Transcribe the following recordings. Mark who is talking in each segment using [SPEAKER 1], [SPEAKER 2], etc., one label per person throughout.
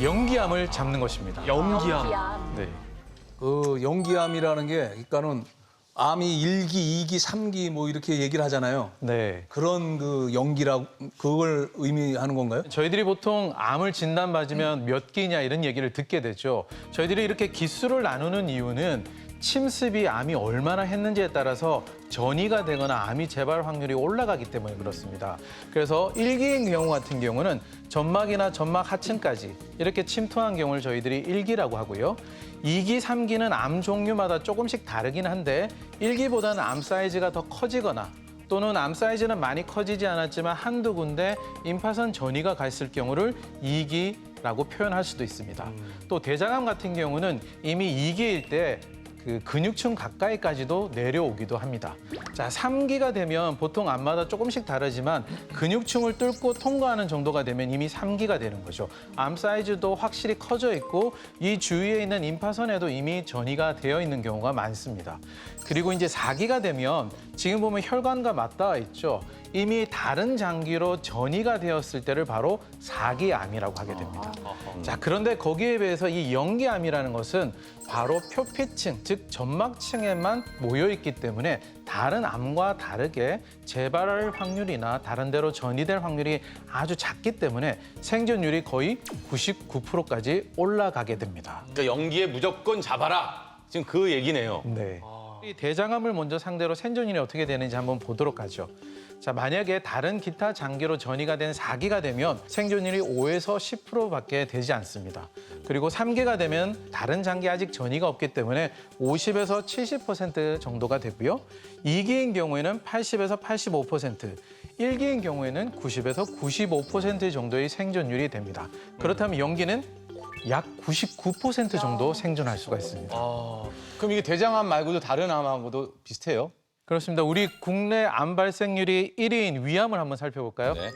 [SPEAKER 1] 연기암을 잡는 것입니다.
[SPEAKER 2] 연기암.
[SPEAKER 1] 네.
[SPEAKER 3] 그 연기암이라는 게 그러니까는 암이 1기, 2기, 3기 뭐 이렇게 얘기를 하잖아요.
[SPEAKER 1] 네.
[SPEAKER 3] 그런 그 연기라고 그걸 의미하는 건가요?
[SPEAKER 1] 저희들이 보통 암을 진단받으면 몇 기냐 이런 얘기를 듣게 되죠. 저희들이 이렇게 기수를 나누는 이유는 침습이 암이 얼마나 했는지에 따라서 전이가 되거나 암이 재발 확률이 올라가기 때문에 그렇습니다. 그래서 1기인 경우 같은 경우는 점막이나 점막 하층까지 이렇게 침투한 경우를 저희들이 1기라고 하고요. 2기, 3기는 암 종류마다 조금씩 다르긴 한데 1기보다는 암 사이즈가 더 커지거나 또는 암 사이즈는 많이 커지지 않았지만 한두 군데 임파선 전이가 갔을 경우를 2기라고 표현할 수도 있습니다. 또 대장암 같은 경우는 이미 2기일 때 그 근육층 가까이까지도 내려오기도 합니다. 자, 3기가 되면 보통 암마다 조금씩 다르지만 근육층을 뚫고 통과하는 정도가 되면 이미 3기가 되는 거죠. 암 사이즈도 확실히 커져 있고 이 주위에 있는 임파선에도 이미 전이가 되어 있는 경우가 많습니다. 그리고 이제 4기가 되면 지금 보면 혈관과 맞닿아 있죠. 이미 다른 장기로 전이가 되었을 때를 바로 4기 암이라고 하게 됩니다. 자, 그런데 거기에 비해서 이 연기암이라는 것은 바로 표피층, 즉 점막층에만 모여 있기 때문에 다른 암과 다르게 재발할 확률이나 다른 데로 전이될 확률이 아주 작기 때문에 생존율이 거의 99%까지 올라가게 됩니다.
[SPEAKER 4] 그러니까 연기에 무조건 잡아라. 지금 그 얘기네요.
[SPEAKER 1] 네. 이 대장암을 먼저 상대로 생존율이 어떻게 되는지 한번 보도록 하죠. 자, 만약에 다른 기타 장기로 전이가 된 4기가 되면 생존율이 5에서 10%밖에 되지 않습니다. 그리고 3기가 되면 다른 장기에 아직 전이가 없기 때문에 50에서 70% 정도가 되고요. 2기인 경우에는 80에서 85%, 1기인 경우에는 90에서 95% 정도의 생존율이 됩니다. 그렇다면 연기는 약 99% 정도 생존할 수가 있습니다.
[SPEAKER 4] 그럼 이게 대장암 말고도 다른 암하고도 비슷해요?
[SPEAKER 1] 그렇습니다. 우리 국내 암 발생률이 1위인 위암을 한번 살펴볼까요?
[SPEAKER 4] 네.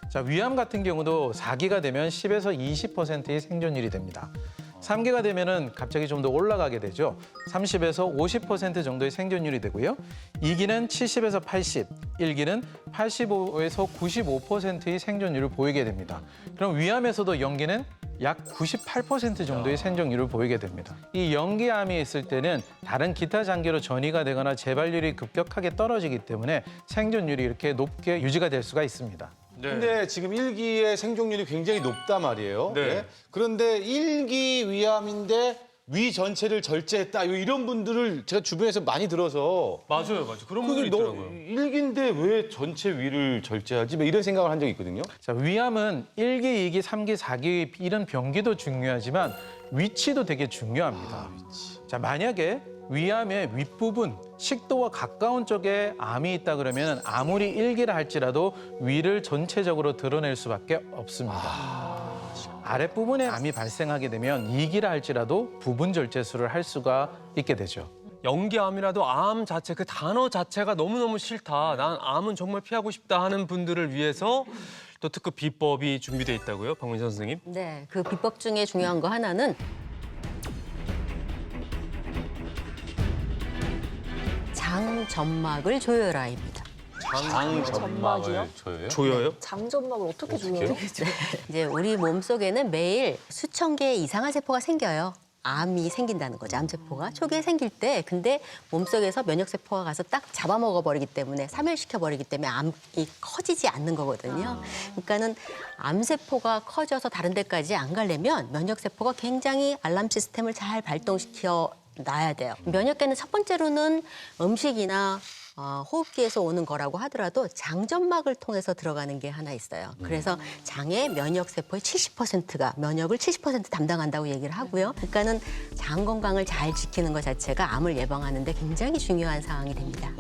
[SPEAKER 1] 자, 위암 같은 경우도 4기가 되면 10에서 20%의 생존율이 됩니다. 3기가 되면은 갑자기 좀 더 올라가게 되죠. 30에서 50% 정도의 생존율이 되고요. 2기는 70에서 80, 1기는 85에서 95%의 생존율을 보이게 됩니다. 그럼 위암에서도 연기는 약 98% 정도의 생존율을 보이게 됩니다. 이 연기암이 있을 때는 다른 기타 장기로 전이가 되거나 재발률이 급격하게 떨어지기 때문에 생존율이 이렇게 높게 유지가 될 수가 있습니다.
[SPEAKER 4] 근데 지금 1기의 생존율이 굉장히 높단 말이에요.
[SPEAKER 2] 네.
[SPEAKER 4] 네. 그런데 1기 위암인데 위 전체를 절제했다. 이런 분들을 제가 주변에서 많이 들어서
[SPEAKER 2] 맞아요. 그런
[SPEAKER 4] 그게
[SPEAKER 2] 분들이
[SPEAKER 4] 너
[SPEAKER 2] 있더라고요.
[SPEAKER 4] 1기인데 왜 전체 위를 절제하지? 뭐 이런 생각을 한 적이 있거든요.
[SPEAKER 1] 자, 위암은 1기, 2기, 3기, 4기 이런 병기도 중요하지만 위치도 되게 중요합니다. 자, 만약에 위암의 윗부분, 식도와 가까운 쪽에 암이 있다 그러면 아무리 1기라 할지라도 위를 전체적으로 드러낼 수밖에 없습니다. 아랫부분에 암이 발생하게 되면 2기라 할지라도 부분 절제술을 할 수가 있게 되죠.
[SPEAKER 2] 연기암이라도 암 자체, 그 단어 자체가 너무너무 싫다. 난 암은 정말 피하고 싶다 하는 분들을 위해서 또 특급 비법이 준비돼 있다고요, 박민선 선생님?
[SPEAKER 5] 네, 그 비법 중에 중요한 거 하나는 장점막을 조여라입니다.
[SPEAKER 4] 장점막을 조여요?
[SPEAKER 2] 조여요?
[SPEAKER 6] 장점막을 어떻게 조여요?
[SPEAKER 5] 이제 우리 몸속에는 매일 수천 개의 이상한 세포가 생겨요. 암이 생긴다는 거죠, 암세포가. 초기에 생길 때 근데 몸속에서 면역세포가 가서 딱 잡아먹어버리기 때문에 사멸시켜버리기 때문에 암이 커지지 않는 거거든요. 그러니까는 암세포가 커져서 다른 데까지 안 가려면 면역세포가 굉장히 알람 시스템을 잘 발동시켜 놔야 돼요. 면역계는 첫 번째로는 음식이나 호흡기에서 오는 거라고 하더라도 장점막을 통해서 들어가는 게 하나 있어요. 그래서 장의 면역세포의 70%가 면역을 70% 담당한다고 얘기를 하고요. 그러니까는 장 건강을 잘 지키는 것 자체가 암을 예방하는 데 굉장히 중요한 사항이 됩니다.